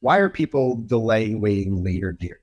Why are people delaying, waiting later to get married?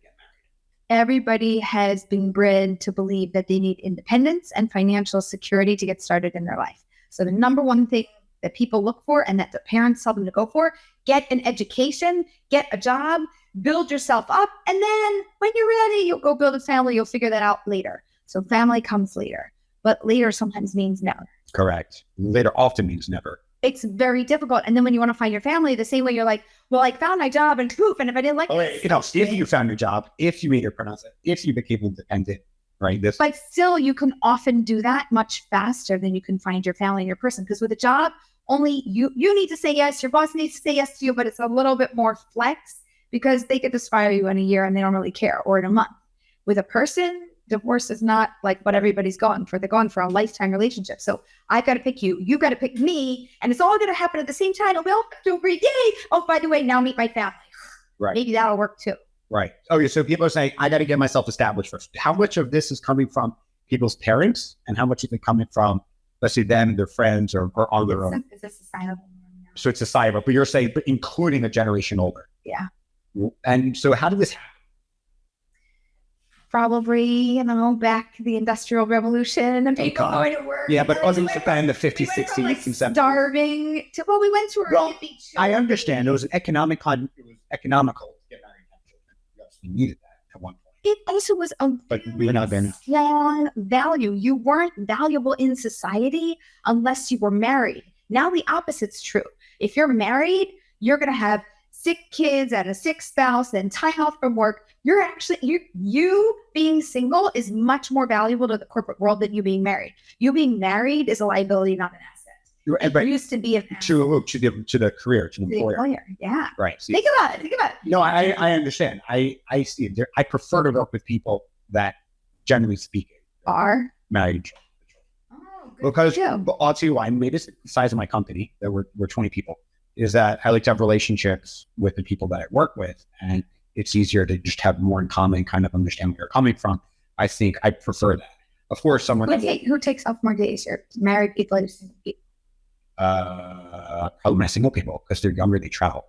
Everybody has been bred to believe that they need independence and financial security to get started in their life. So the number one thing that people look for and that the parents tell them to go for, get an education, get a job, build yourself up. And then when you're ready, you'll go build a family. You'll figure that out later. So family comes later, but later sometimes means never. Correct. Later often means never. It's very difficult. And then when you want to find your family, the same way you're like, well, I found my job and poof. And if I didn't like it. If you found your job, if you made your pronounce it, if you became independent, right? But still, you can often do that much faster than you can find your family and your person. Because with a job, only you need to say yes. Your boss needs to say yes to you, but it's a little bit more flex because they could just fire you in a year and they don't really care, or in a month. With a person, divorce is not like what everybody's going for. They're going for a lifetime relationship. So I got to pick you. You got to pick me. And it's all going to happen at the same time. We'll do every day. Oh, by the way, now meet my family. Right. Maybe that'll work too. Right. Okay. So people are saying, I got to get myself established first. How much of this is coming from people's parents and how much is it coming from, let's say, them, their friends, or on their own? Is this societal? So it's societal, but you're saying, but including a generation older. Yeah. And so how did this happen? Probably, back to the Industrial Revolution and people going to work. Yeah, but it wasn't in the 50s, 60s, and 70s. Starving to, we went to a beach. I understand. It was an economical to get married. You absolutely needed that at one point. It also was but we were not there. Strong value. You weren't valuable in society unless you were married. Now the opposite's true. If you're married, you're going to have sick kids and a sick spouse and time off from work. You're actually, you being single is much more valuable to the corporate world than you being married. You being married is a liability, not an asset. It used to be an asset. To the career, to the employer. Yeah. Right. See, think about it. No, I understand. I see it. I prefer to work with people that, generally speaking, are married. Because I'll tell you why. I made this the size of my company, that we're 20 people, is that I like to have relationships with the people that I work with, and it's easier to just have more in common, kind of understand where you're coming from. I think I prefer that. Of course, who takes off more days? Your married people or single people? Probably my single people, because they're younger, they travel.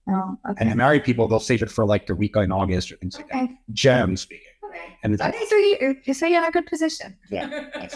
Oh, okay. And the married people, they'll save it for like the week in August or things like that. Generally speaking. Okay. And So you're in a good position. Yeah.